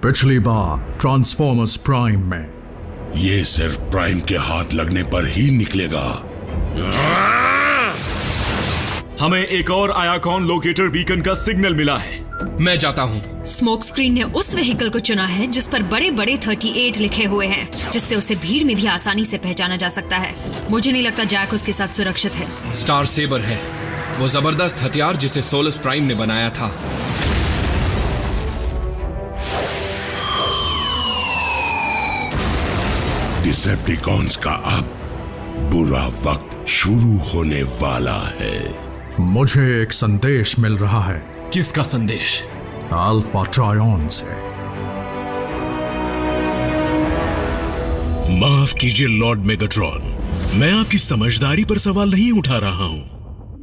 पिछली बार transformers prime में। ये सिर्फ प्राइम के हाथ लगने पर ही निकलेगा। हमें एक और आयाकॉन लोकेटर बीकन का सिग्नल मिला है। मैं जाता हूँ। स्मोक स्क्रीन ने उस व्हीकल को चुना है जिस पर बड़े बड़े 38 लिखे हुए हैं, जिससे उसे भीड़ में भी आसानी से पहचाना जा सकता है। मुझे नहीं लगता जैक उसके साथ सुरक्षित है। स्टार सेबर है, वो जबरदस्त हथियार जिसे सोलस प्राइम ने बनाया था। डिसेप्टिकॉन्स का अब बुरा वक्त शुरू होने वाला है। मुझे एक संदेश मिल रहा है। किसका संदेश? अल्फा ट्रायन से। माफ कीजिए लॉर्ड मेगाट्रॉन, मैं आपकी समझदारी पर सवाल नहीं उठा रहा हूं,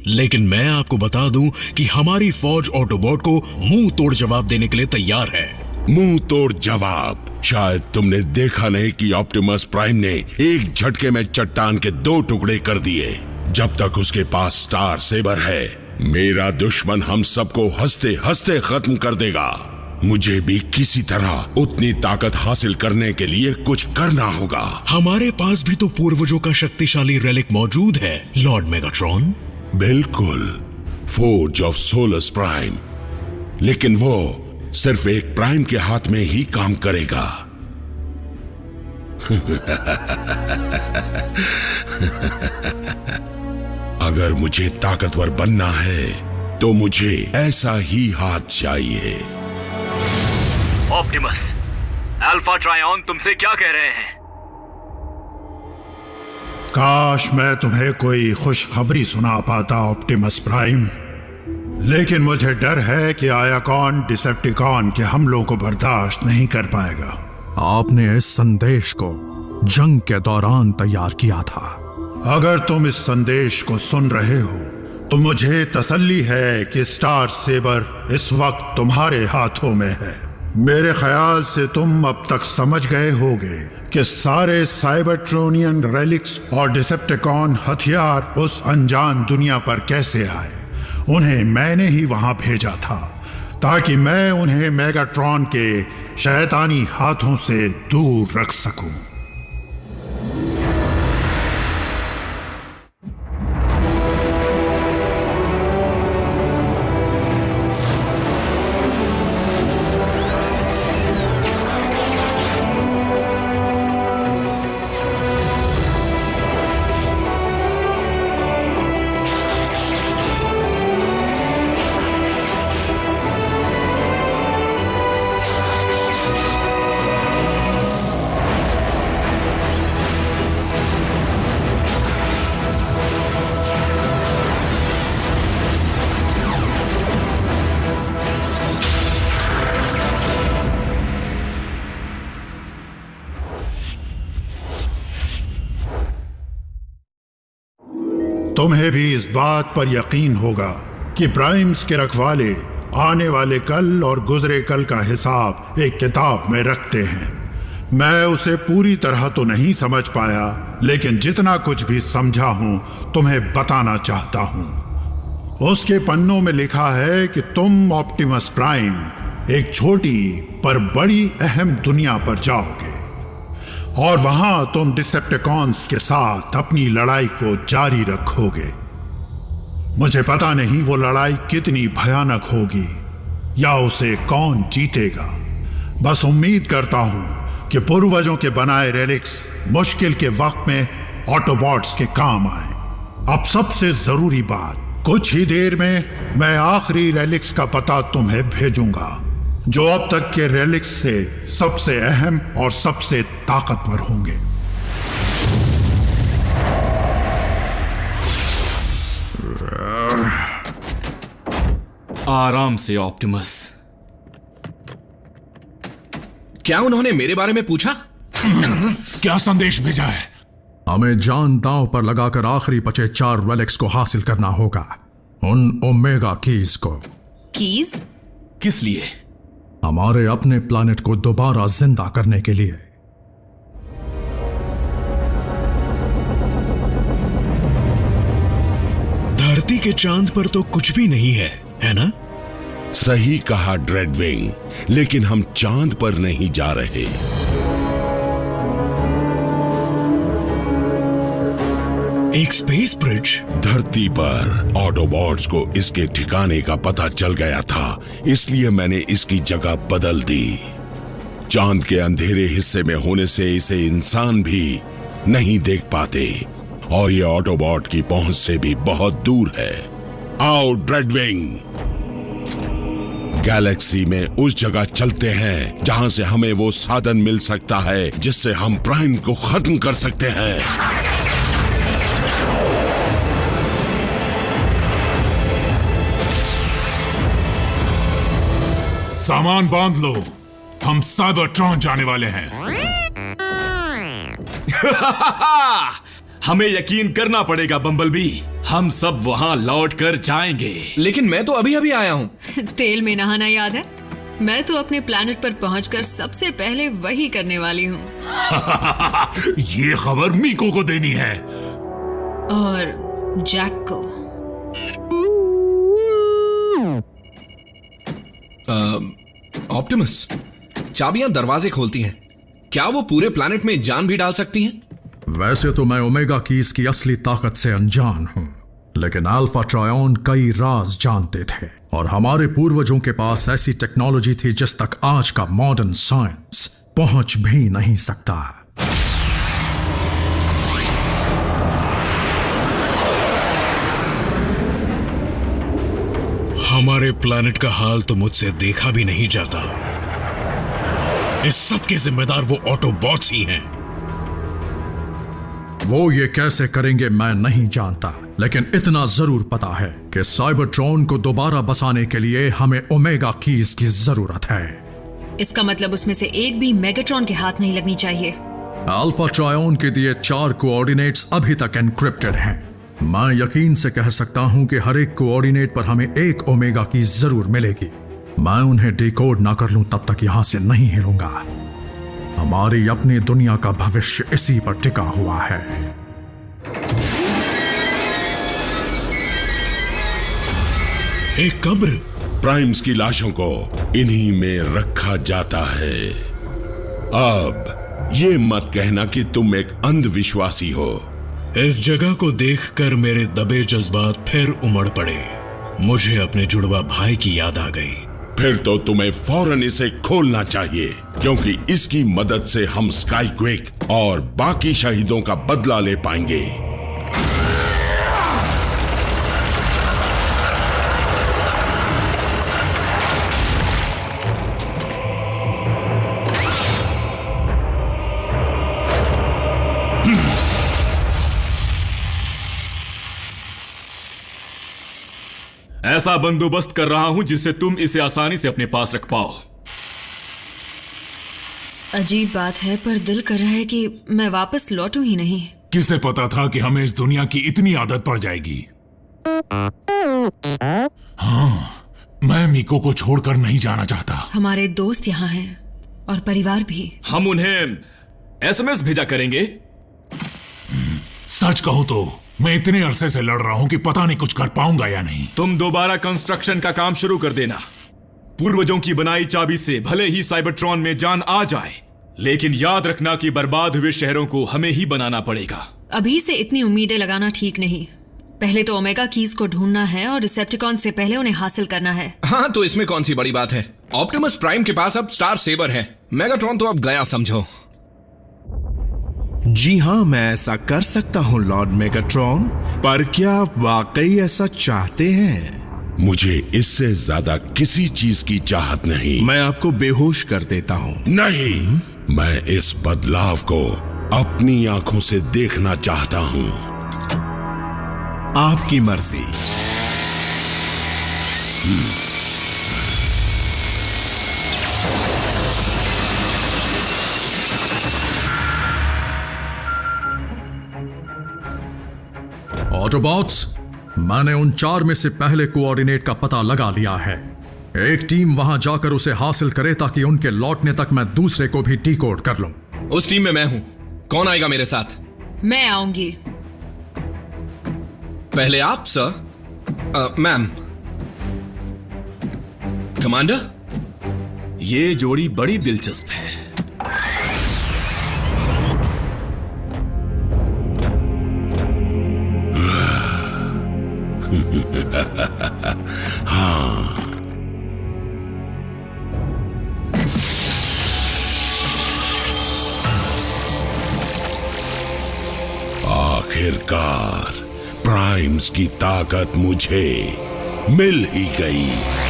लेकिन मैं आपको बता दूं कि हमारी फौज ऑटोबॉट को मुंह तोड़ जवाब देने के लिए तैयार है। मुंह तोड़ जवाब? शायद तुमने देखा नहीं कि ऑप्टिमस प्राइम ने एक झटके में चट्टान के 2 टुकड़े कर दिए। जब तक उसके पास स्टार सेबर है, मेरा दुश्मन हम सबको हंसते हंसते खत्म कर देगा। मुझे भी किसी तरह उतनी ताकत हासिल करने के लिए कुछ करना होगा। हमारे पास भी तो पूर्वजों का शक्तिशाली रेलिक मौजूद है लॉर्ड मेगाट्रॉन। बिल्कुल, फोर्ज ऑफ सोलस प्राइम, लेकिन वो सिर्फ एक प्राइम के हाथ में ही काम करेगा। अगर मुझे ताकतवर बनना है तो मुझे ऐसा ही हाथ चाहिए। ऑप्टिमस, अल्फा ट्रायन तुमसे क्या कह रहे हैं? काश मैं तुम्हें कोई खुशखबरी सुना पाता ऑप्टिमस प्राइम, लेकिन मुझे डर है कि आयाकॉन डिसेप्टिकॉन के हमलों को बर्दाश्त नहीं कर पाएगा। आपने इस संदेश को जंग के दौरान तैयार किया था। अगर तुम इस संदेश को सुन रहे हो तो मुझे तसल्ली है कि स्टार सेबर इस वक्त तुम्हारे हाथों में है। मेरे ख्याल से तुम अब तक समझ गए होगे कि सारे साइबरट्रोनियन रेलिक्स और डिसेप्टिकॉन हथियार उस अनजान दुनिया पर कैसे आए। उन्हें मैंने ही वहां भेजा था ताकि मैं उन्हें मेगाट्रॉन के शैतानी हाथों से दूर रख सकूं। तुम्हें भी इस बात पर यकीन होगा कि प्राइम्स के रखवाले आने वाले कल और गुजरे कल का हिसाब एक किताब में रखते हैं। मैं उसे पूरी तरह तो नहीं समझ पाया, लेकिन जितना कुछ भी समझा हूं तुम्हें बताना चाहता हूं। उसके पन्नों में लिखा है कि तुम ऑप्टिमस प्राइम एक छोटी पर बड़ी अहम दुनिया पर जाओगे और वहां तुम डिसेप्टिकॉन्स के साथ अपनी लड़ाई को जारी रखोगे। मुझे पता नहीं वो लड़ाई कितनी भयानक होगी या उसे कौन जीतेगा। बस उम्मीद करता हूं कि पूर्वजों के बनाए रेलिक्स मुश्किल के वक्त में ऑटोबॉट्स के काम आए। अब सबसे जरूरी बात, कुछ ही देर में मैं आखिरी रेलिक्स का पता तुम्हें भेजूंगा जो अब तक के रेलिक्स से सबसे अहम और सबसे ताकतवर होंगे। आराम से ऑप्टिमस। क्या उन्होंने मेरे बारे में पूछा? क्या संदेश भेजा है? हमें जान दांव पर लगाकर आखिरी बचे 4 रेलिक्स को हासिल करना होगा, उन ओमेगा कीज को। कीज? किस लिए? हमारे अपने प्लैनेट को दोबारा जिंदा करने के लिए। धरती के चांद पर तो कुछ भी नहीं है, है ना? सही कहा ड्रेडविंग, लेकिन हम चांद पर नहीं जा रहे। एक स्पेस ब्रिज? धरती पर ऑटोबॉट्स को इसके ठिकाने का पता चल गया था, इसलिए मैंने इसकी जगह बदल दी। चांद के अंधेरे हिस्से में होने से इसे इंसान भी नहीं देख पाते और ये ऑटोबॉट की पहुंच से भी बहुत दूर है। आओ ड्रेडविंग, गैलेक्सी में उस जगह चलते हैं जहां से हमें वो साधन मिल सकता है जिससे हम प्राइम को खत्म कर सकते हैं। सामान बांध लो, हम साइबरट्रॉन जाने वाले हैं। हमें यकीन करना पड़ेगा बम्बलबी, हम सब वहां लौट कर जाएंगे। लेकिन मैं तो अभी अभी आया हूं। तेल में नहाना याद है? मैं तो अपने प्लैनेट पर पहुंचकर सबसे पहले वही करने वाली हूँ। ये खबर मीको को देनी है और जैक को। ऑप्टिमस, चाबियां दरवाजे खोलती हैं, क्या वो पूरे प्लैनेट में जान भी डाल सकती हैं? वैसे तो मैं ओमेगा कीज की असली ताकत से अनजान हूं, लेकिन अल्फा ट्रायन कई राज जानते थे और हमारे पूर्वजों के पास ऐसी टेक्नोलॉजी थी जिस तक आज का मॉडर्न साइंस पहुंच भी नहीं सकता। हमारे प्लैनेट का हाल तो मुझसे देखा भी नहीं जाता। इस सब के जिम्मेदार वो ऑटोबॉट्स ही हैं। वो ये कैसे करेंगे मैं नहीं जानता, लेकिन इतना जरूर पता है कि साइबरट्रॉन को दोबारा बसाने के लिए हमें ओमेगा कीज की जरूरत है। इसका मतलब उसमें से एक भी मेगाट्रॉन के हाथ नहीं लगनी चाहिए। अल्फा ट्रायन के दिए 4 कोऑर्डिनेट्स अभी तक एनक्रिप्टेड हैं। मैं यकीन से कह सकता हूं कि हर एक कोऑर्डिनेट पर हमें एक ओमेगा की जरूर मिलेगी। मैं उन्हें डिकोड ना कर लूं तब तक यहां से नहीं हिलूंगा। हमारी अपनी दुनिया का भविष्य इसी पर टिका हुआ है। एक कब्र? प्राइम्स की लाशों को इन्हीं में रखा जाता है। अब ये मत कहना कि तुम एक अंधविश्वासी हो। इस जगह को देखकर मेरे दबे जज्बात फिर उमड़ पड़े। मुझे अपने जुड़वा भाई की याद आ गई। फिर तो तुम्हें फौरन इसे खोलना चाहिए, क्योंकि इसकी मदद से हम स्काईक्वेक और बाकी शहीदों का बदला ले पाएंगे। ऐसा बंदोबस्त कर रहा हूं जिससे तुम इसे आसानी से अपने पास रख पाओ। अजीब बात है, पर दिल कर रहा है कि मैं वापस लौटूं ही नहीं। किसे पता था कि हमें इस दुनिया की इतनी आदत पड़ जाएगी। हाँ, मैं मीको को छोड़कर नहीं जाना चाहता। हमारे दोस्त यहाँ हैं और परिवार भी। हम उन्हें एसएमएस भेजा करेंगे। सच कहूं तो मैं इतने अरसे से लड़ रहा हूं कि पता नहीं कुछ कर पाऊंगा या नहीं। तुम दोबारा कंस्ट्रक्शन का काम शुरू कर देना। पूर्वजों की बनाई चाबी से भले ही साइबरट्रॉन में जान आ जाए, लेकिन याद रखना कि बर्बाद हुए शहरों को हमें ही बनाना पड़ेगा। अभी से इतनी उम्मीदें लगाना ठीक नहीं। पहले तो ओमेगा कीज को ढूंढना है और डिसेप्टिकॉन से पहले उन्हें हासिल करना है। हाँ, तो इसमें कौन सी बड़ी बात है। ऑप्टिमस प्राइम के पास अब स्टार सेबर है। मेगाट्रॉन तो अब गया समझो। जी हाँ, मैं ऐसा कर सकता हूँ लॉर्ड मेगाट्रॉन, पर क्या आप वाकई ऐसा चाहते हैं? मुझे इससे ज्यादा किसी चीज की चाहत नहीं। मैं आपको बेहोश कर देता हूँ। नहीं, मैं इस बदलाव को अपनी आंखों से देखना चाहता हूँ। आपकी मर्जी। ऑटोबॉट्स, मैंने उन 4 में से पहले कोऑर्डिनेट का पता लगा लिया है। एक टीम वहां जाकर उसे हासिल करे ताकि उनके लौटने तक मैं दूसरे को भी डिकोड कर लूं। उस टीम में मैं हूं। कौन आएगा मेरे साथ? मैं आऊंगी। पहले आप सर। मैम। कमांडर, ये जोड़ी बड़ी दिलचस्प है। हाँ, आखिरकार प्राइम्स की ताकत मुझे मिल ही गई।